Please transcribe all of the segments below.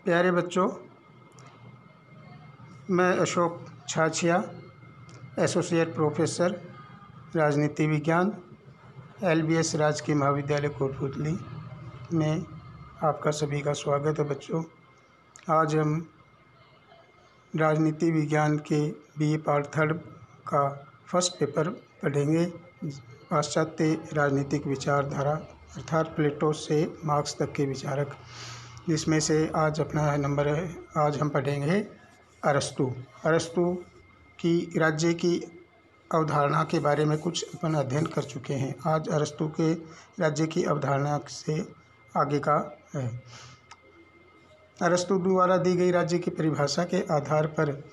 प्यारे बच्चों, मैं अशोक छाछिया, एसोसिएट प्रोफेसर राजनीति विज्ञान, LBS राजकीय महाविद्यालय कोटपुतली में आपका सभी का स्वागत है। बच्चों, आज हम राजनीति विज्ञान के BA पार्ट 3 का फर्स्ट पेपर पढ़ेंगे। पाश्चात्य राजनीतिक विचारधारा अर्थात प्लेटो से मार्क्स तक के विचारक, जिसमें से आज अपना नंबर है। आज हम पढ़ेंगे अरस्तु की राज्य की अवधारणा के बारे में कुछ अपन अध्ययन कर चुके हैं। आज अरस्तु के राज्य की अवधारणा से आगे का है। अरस्तु द्वारा दी गई राज्य की परिभाषा के आधार पर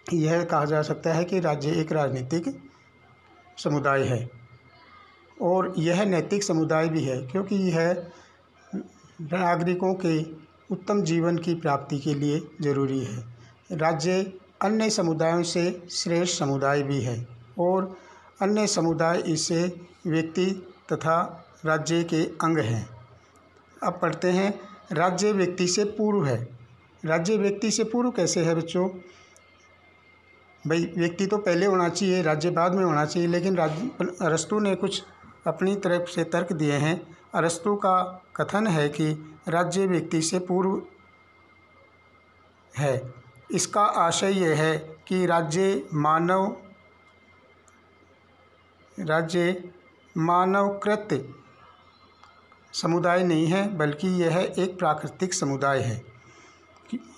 यह कहा जा सकता है कि राज्य एक राजनीतिक समुदाय है और यह नैतिक समुदाय भी है, क्योंकि यह नागरिकों के उत्तम जीवन की प्राप्ति के लिए जरूरी है। राज्य अन्य समुदायों से श्रेष्ठ समुदाय भी है और अन्य समुदाय इससे व्यक्ति तथा राज्य के अंग हैं। अब पढ़ते हैं, राज्य व्यक्ति से पूर्व है। राज्य व्यक्ति से पूर्व कैसे है बच्चों? भाई, व्यक्ति तो पहले होना चाहिए, राज्य बाद में होना चाहिए, लेकिन अरस्तु ने कुछ अपनी तरफ से तर्क दिए हैं। अरस्तु का कथन है कि राज्य व्यक्ति से पूर्व है। इसका आशय यह है कि राज्य मानवकृत समुदाय नहीं है, बल्कि यह एक प्राकृतिक समुदाय है।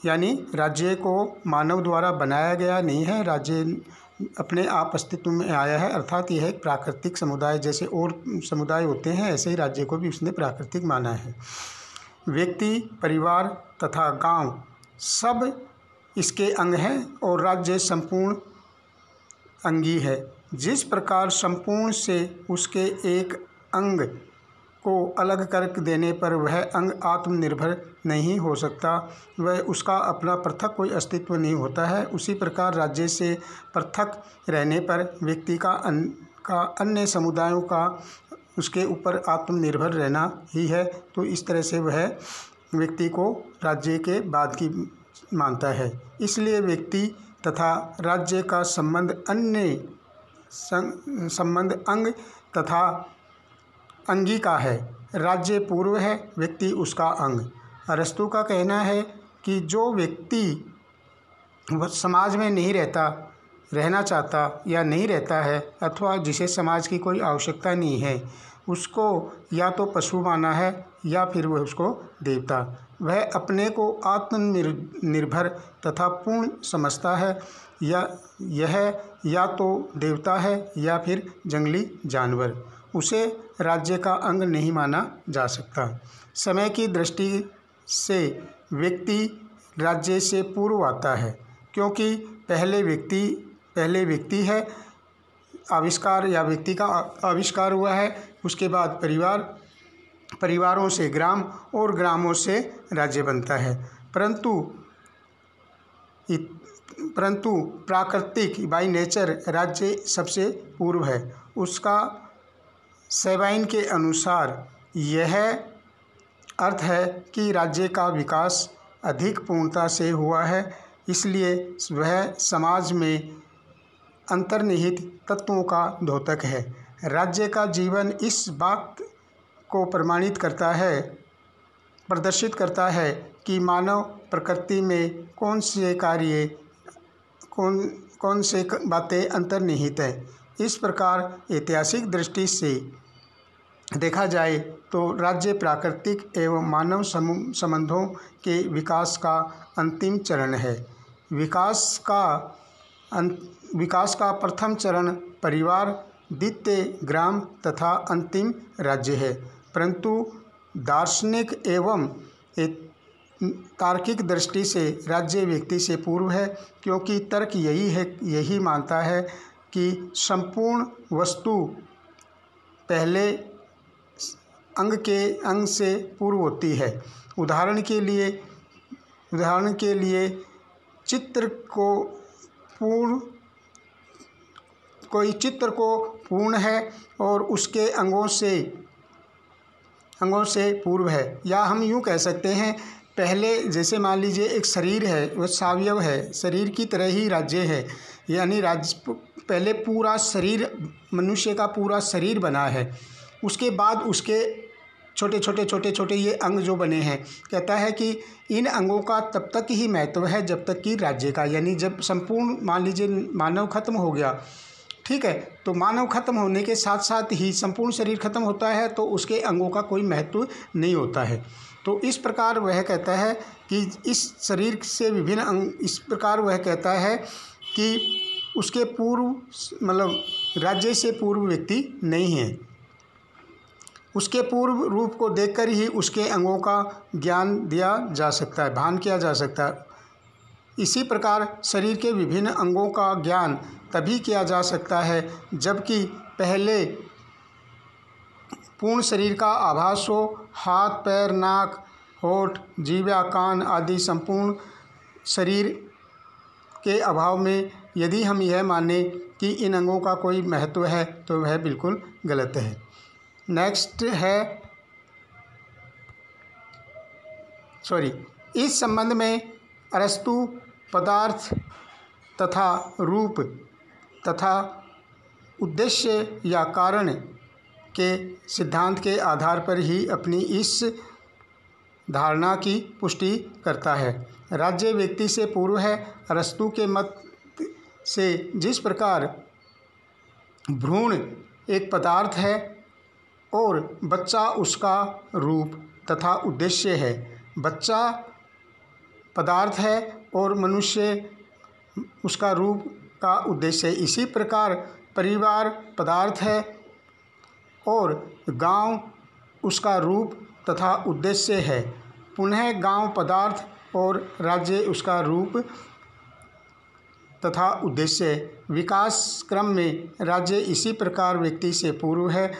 यानी राज्य को मानव द्वारा बनाया गया नहीं है, राज्य अपने आप अस्तित्व में आया है। अर्थात यह एक प्राकृतिक समुदाय, जैसे और समुदाय होते हैं ऐसे ही राज्य को भी उसने प्राकृतिक माना है। व्यक्ति, परिवार तथा गांव सब इसके अंग हैं और राज्य संपूर्ण अंगी है। जिस प्रकार संपूर्ण से उसके एक अंग को अलग कर देने पर वह अंग आत्मनिर्भर नहीं हो सकता, वह उसका अपना पृथक कोई अस्तित्व नहीं होता है, उसी प्रकार राज्य से पृथक रहने पर व्यक्ति का अन्य समुदायों का उसके ऊपर आत्मनिर्भर रहना ही है। तो इस तरह से वह व्यक्ति को राज्य के बाद की मानता है। इसलिए व्यक्ति तथा राज्य का संबंध अंग तथा अंगी का है। राज्य पूर्व है, व्यक्ति उसका अंग। अरस्तु का कहना है कि जो व्यक्ति समाज में नहीं रहना चाहता या नहीं रहता है, अथवा जिसे समाज की कोई आवश्यकता नहीं है, उसको या तो पशु माना है या फिर वह उसको देवता। वह अपने को आत्मनिर्भर तथा पूर्ण समझता है, या तो देवता है या फिर जंगली जानवर। उसे राज्य का अंग नहीं माना जा सकता। समय की दृष्टि से व्यक्ति राज्य से पूर्व आता है, क्योंकि पहले व्यक्ति है आविष्कार या व्यक्ति का आविष्कार हुआ है। उसके बाद परिवारों से ग्राम और ग्रामों से राज्य बनता है। परंतु प्राकृतिक बाय नेचर राज्य सबसे पूर्व है। उसका सेबाइन के अनुसार यह अर्थ है कि राज्य का विकास अधिक पूर्णता से हुआ है, इसलिए वह समाज में अंतर्निहित तत्वों का द्योतक है। राज्य का जीवन इस बात को प्रदर्शित करता है कि मानव प्रकृति में कौन से बातें अंतर्निहित है। इस प्रकार ऐतिहासिक दृष्टि से देखा जाए तो राज्य प्राकृतिक एवं मानव संबंधों के विकास का अंतिम चरण है। विकास का प्रथम चरण परिवार, द्वितीय ग्राम तथा अंतिम राज्य है। परंतु दार्शनिक एवं तार्किक दृष्टि से राज्य व्यक्ति से पूर्व है, क्योंकि तर्क यही मानता है कि संपूर्ण वस्तु पहले अंग से पूर्व होती है। उदाहरण के लिए कोई चित्र को पूर्ण है और उसके अंगों से पूर्व है। या हम यूँ कह सकते हैं, पहले जैसे मान लीजिए एक शरीर है, वह सावयव है, शरीर की तरह ही राज्य है, यानी राज्य पहले पूरा शरीर, मनुष्य का पूरा शरीर बना है, उसके बाद उसके छोटे छोटे छोटे छोटे ये अंग जो बने हैं, कहता है कि इन अंगों का तब तक ही महत्व है जब तक कि राज्य का, यानी जब संपूर्ण मान लीजिए मानव खत्म हो गया, ठीक है, तो मानव खत्म होने के साथ साथ ही संपूर्ण शरीर खत्म होता है, तो उसके अंगों का कोई महत्व नहीं होता है। तो इस प्रकार वह कहता है कि इस शरीर से विभिन्न अंग, इस प्रकार वह कहता है कि उसके पूर्व मतलब राज्य से पूर्व व्यक्ति नहीं है, उसके पूर्व रूप को देखकर ही उसके अंगों का ज्ञान दिया जा सकता है, भान किया जा सकता है। इसी प्रकार शरीर के विभिन्न अंगों का ज्ञान तभी किया जा सकता है जबकि पहले पूर्ण शरीर का आभास हो। हाथ, पैर, नाक, होठ, जीवा, कान आदि संपूर्ण शरीर के अभाव में यदि हम यह माने कि इन अंगों का कोई महत्व है तो वह बिल्कुल गलत है। नेक्स्ट है इस संबंध में अरस्तु पदार्थ तथा रूप तथा उद्देश्य या कारण के सिद्धांत के आधार पर ही अपनी इस धारणा की पुष्टि करता है। राज्य व्यक्ति से पूर्व है। अरस्तु के मत से जिस प्रकार भ्रूण एक पदार्थ है और बच्चा उसका रूप तथा उद्देश्य है, बच्चा पदार्थ है और मनुष्य उसका रूप का उद्देश्य है, इसी प्रकार परिवार पदार्थ है और गांव उसका रूप तथा उद्देश्य है, पुनः गांव पदार्थ और राज्य उसका रूप तथा उद्देश्य। विकास क्रम में राज्य इसी प्रकार व्यक्ति से पूर्व है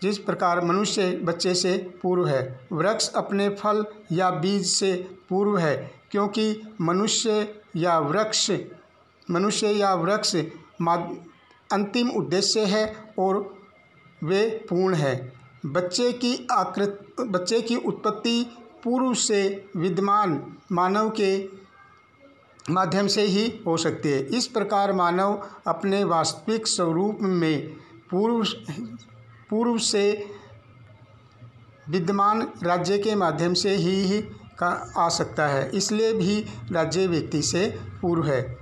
जिस प्रकार मनुष्य बच्चे से पूर्व है। वृक्ष अपने फल या बीज से पूर्व है क्योंकि मनुष्य या वृक्ष अंतिम उद्देश्य है और वे पूर्ण है। बच्चे की उत्पत्ति पूर्व से विद्यमान मानव के माध्यम से ही हो सकती है। इस प्रकार मानव अपने वास्तविक स्वरूप में पूर्व से विद्यमान राज्य के माध्यम से ही आ सकता है, इसलिए भी राज्य व्यक्ति से पूर्व है।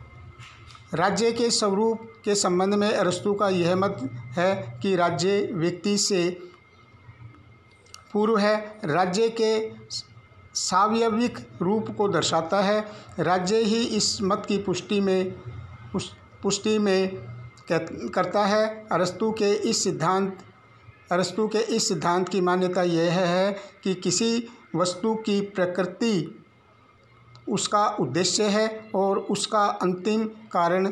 राज्य के स्वरूप के संबंध में अरस्तु का यह मत है कि राज्य व्यक्ति से पूर्व है। राज्य के सावयविक रूप को दर्शाता है। राज्य ही इस मत की पुष्टि में करता है। अरस्तु के इस सिद्धांत की मान्यता यह है कि किसी वस्तु की प्रकृति उसका उद्देश्य है और उसका अंतिम कारण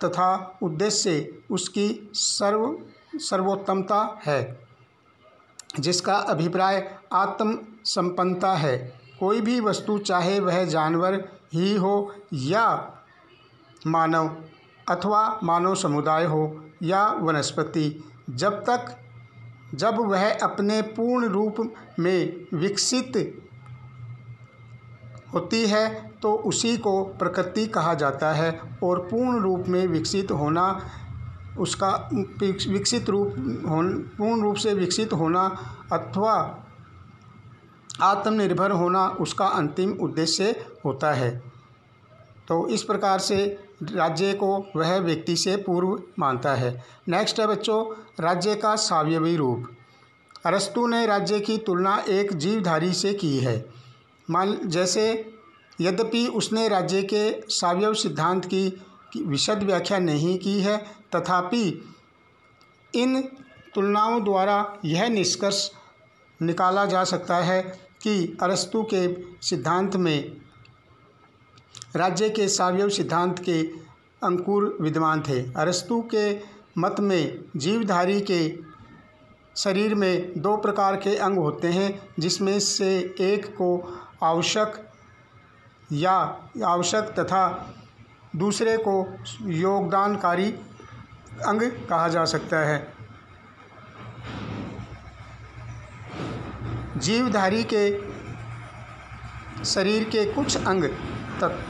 तथा उद्देश्य उसकी सर्वोत्तमता है, जिसका अभिप्राय आत्म संपन्नता है। कोई भी वस्तु, चाहे वह जानवर ही हो या मानव अथवा मानव समुदाय हो या वनस्पति, जब वह अपने पूर्ण रूप में विकसित होती है तो उसी को प्रकृति कहा जाता है और पूर्ण रूप में विकसित होना उसका पूर्ण रूप से विकसित होना अथवा आत्मनिर्भर होना उसका अंतिम उद्देश्य होता है। तो इस प्रकार से राज्य को वह व्यक्ति से पूर्व मानता है। नेक्स्ट है बच्चों, राज्य का सावयवी रूप। अरस्तु ने राज्य की तुलना एक जीवधारी से की है। जैसे यद्यपि उसने राज्य के सावयव सिद्धांत की विशद व्याख्या नहीं की है, तथापि इन तुलनाओं द्वारा यह निष्कर्ष निकाला जा सकता है कि अरस्तु के सिद्धांत में राज्य के सावयव सिद्धांत के अंकुर विद्यमान थे। अरस्तु के मत में जीवधारी के शरीर में दो प्रकार के अंग होते हैं, जिसमें से एक को आवश्यक तथा दूसरे को योगदानकारी अंग कहा जा सकता है। जीवधारी के शरीर के कुछ अंग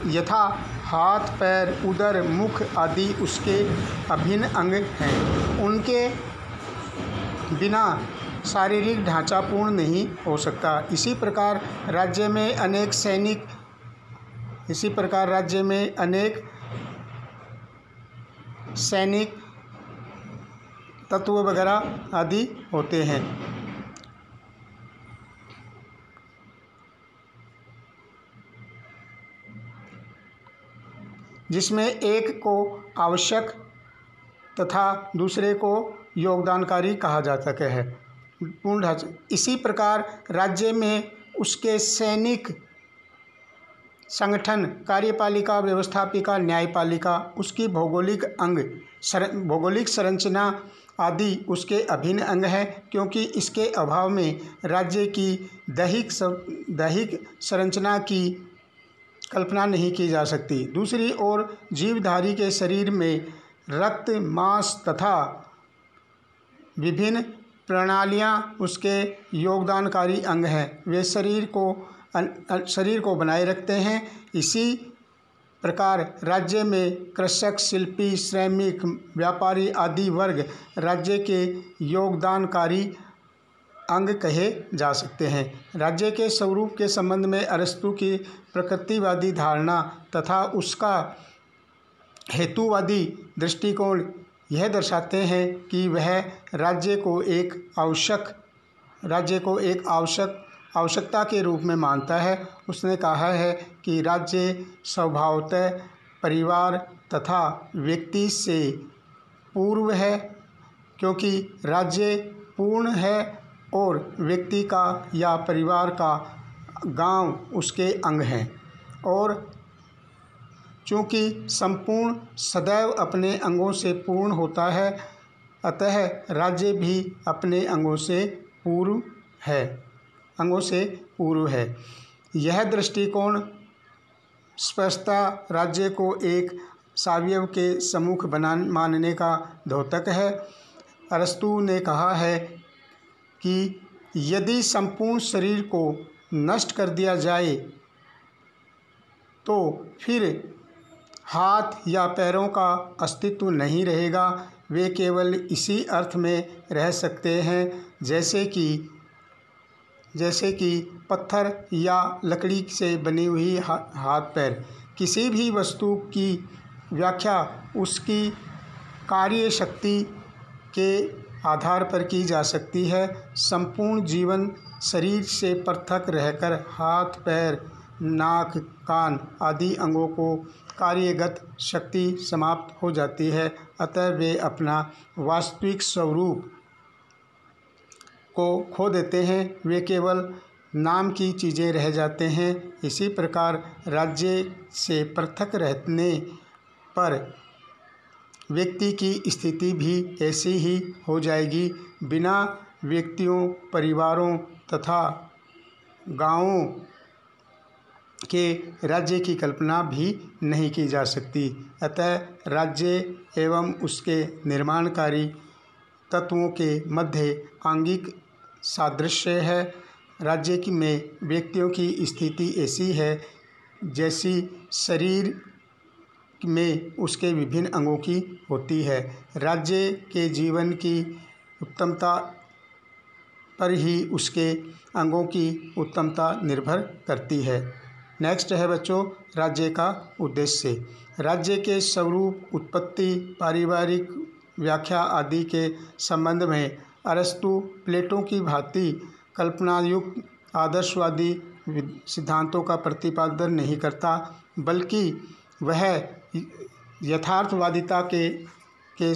यथा हाथ, पैर, उदर, मुख आदि उसके अभिन्न अंग हैं। उनके बिना शारीरिक ढांचा पूर्ण नहीं हो सकता। इसी प्रकार राज्य में अनेक सैनिक तत्व वगैरह आदि होते हैं। जिसमें एक को आवश्यक तथा दूसरे को योगदानकारी कहा जा सके है। पूर्ण ढांचा। इसी प्रकार राज्य में उसके सैनिक संगठन, कार्यपालिका, व्यवस्थापिका, न्यायपालिका, उसकी भौगोलिक संरचना आदि उसके अभिन्न अंग हैं, क्योंकि इसके अभाव में राज्य की दैहिक संरचना की कल्पना नहीं की जा सकती। दूसरी ओर जीवधारी के शरीर में रक्त, मांस तथा विभिन्न प्रणालियां उसके योगदानकारी अंग हैं। वे शरीर को बनाए रखते हैं। इसी प्रकार राज्य में कृषक, शिल्पी, श्रमिक, व्यापारी आदि वर्ग राज्य के योगदानकारी अंग कहे जा सकते हैं। राज्य के स्वरूप के संबंध में अरस्तु की प्रकृतिवादी धारणा तथा उसका हेतुवादी दृष्टिकोण यह दर्शाते हैं कि वह राज्य को एक आवश्यकता के रूप में मानता है। उसने कहा है कि राज्य स्वभावतः परिवार तथा व्यक्ति से पूर्व है, क्योंकि राज्य पूर्ण है और व्यक्ति का या परिवार का गांव उसके अंग हैं, और चूँकि संपूर्ण सदैव अपने अंगों से पूर्ण होता है, अतः राज्य भी अपने अंगों से पूर्व है। यह दृष्टिकोण स्पष्टतः राज्य को एक सावयव के सम्मुख मानने का द्योतक है। अरस्तु ने कहा है कि यदि संपूर्ण शरीर को नष्ट कर दिया जाए तो फिर हाथ या पैरों का अस्तित्व नहीं रहेगा। वे केवल इसी अर्थ में रह सकते हैं जैसे कि पत्थर या लकड़ी से बनी हुई हाथ पैर। किसी भी वस्तु की व्याख्या उसकी कार्य शक्ति के आधार पर की जा सकती है। संपूर्ण जीवन शरीर से पृथक रहकर हाथ, पैर, नाक, कान आदि अंगों को कार्यगत शक्ति समाप्त हो जाती है, अतः वे अपना वास्तविक स्वरूप को खो देते हैं। वे केवल नाम की चीज़ें रह जाते हैं। इसी प्रकार राज्य से पृथक रहने पर व्यक्ति की स्थिति भी ऐसी ही हो जाएगी। बिना व्यक्तियों, परिवारों तथा गांवों के राज्य की कल्पना भी नहीं की जा सकती। अतः राज्य एवं उसके निर्माणकारी तत्वों के मध्य आंगिक सादृश्य है। राज्य में व्यक्तियों की स्थिति ऐसी है जैसी शरीर में उसके विभिन्न अंगों की होती है। राज्य के जीवन की उत्तमता पर ही उसके अंगों की उत्तमता निर्भर करती है। नेक्स्ट है बच्चों, राज्य का उद्देश्य। राज्य के स्वरूप, उत्पत्ति, पारिवारिक व्याख्या आदि के संबंध में अरस्तु प्लेटो की भांति कल्पनायुक्त आदर्शवादी सिद्धांतों का प्रतिपादन नहीं करता, बल्कि वह यथार्थवादिता के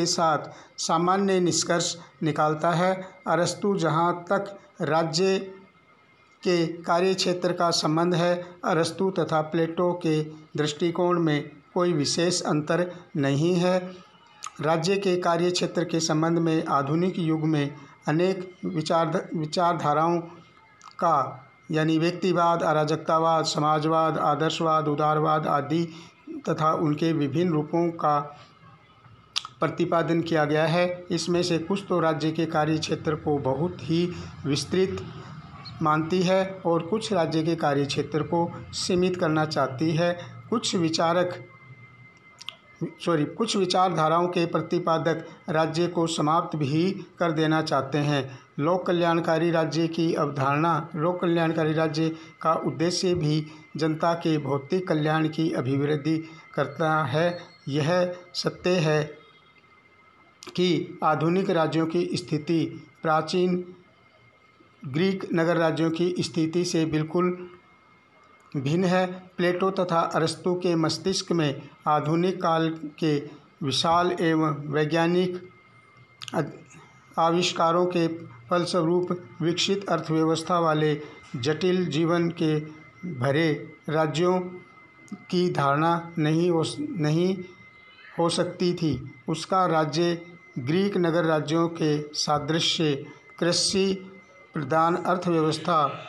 साथ सामान्य निष्कर्ष निकालता है। अरस्तु जहाँ तक राज्य के कार्यक्षेत्र का संबंध है, अरस्तु तथा प्लेटो के दृष्टिकोण में कोई विशेष अंतर नहीं है। राज्य के कार्यक्षेत्र के संबंध में आधुनिक युग में अनेक विचारधाराओं का यानी व्यक्तिवाद, अराजकतावाद, समाजवाद, आदर्शवाद, उदारवाद आदि तथा उनके विभिन्न रूपों का प्रतिपादन किया गया है। इसमें से कुछ तो राज्य के कार्य क्षेत्र को बहुत ही विस्तृत मानती है और कुछ राज्य के कार्य क्षेत्र को सीमित करना चाहती है। कुछ विचारधाराओं के प्रतिपादक राज्य को समाप्त भी कर देना चाहते हैं। लोक कल्याणकारी राज्य की अवधारणा, लोक कल्याणकारी राज्य का उद्देश्य भी जनता के भौतिक कल्याण की अभिवृद्धि करता है। यह सत्य है कि आधुनिक राज्यों की स्थिति प्राचीन ग्रीक नगर राज्यों की स्थिति से बिल्कुल भिन्न है। प्लेटो तथा अरस्तु के मस्तिष्क में आधुनिक काल के विशाल एवं वैज्ञानिक आविष्कारों के फलस्वरूप विकसित अर्थव्यवस्था वाले जटिल जीवन के भरे राज्यों की धारणा नहीं हो सकती थी। उसका राज्य ग्रीक नगर राज्यों के सादृश्य कृषि प्रधान अर्थव्यवस्था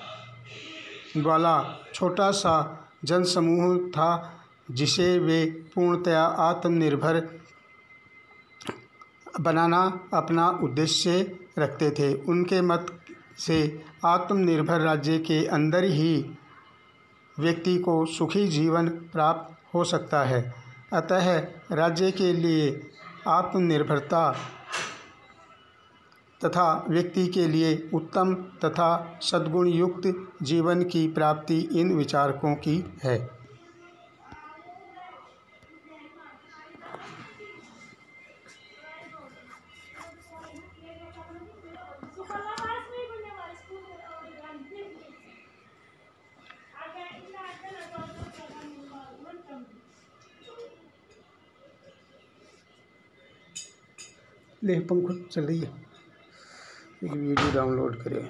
वाला छोटा सा जनसमूह था, जिसे वे पूर्णतया आत्मनिर्भर बनाना अपना उद्देश्य रखते थे। उनके मत से आत्मनिर्भर राज्य के अंदर ही व्यक्ति को सुखी जीवन प्राप्त हो सकता है। अतः राज्य के लिए आत्मनिर्भरता तथा व्यक्ति के लिए उत्तम तथा सद्गुण युक्त जीवन की प्राप्ति इन विचारकों की है। ले पंखा चल रही है, एक वीडियो डाउनलोड करें।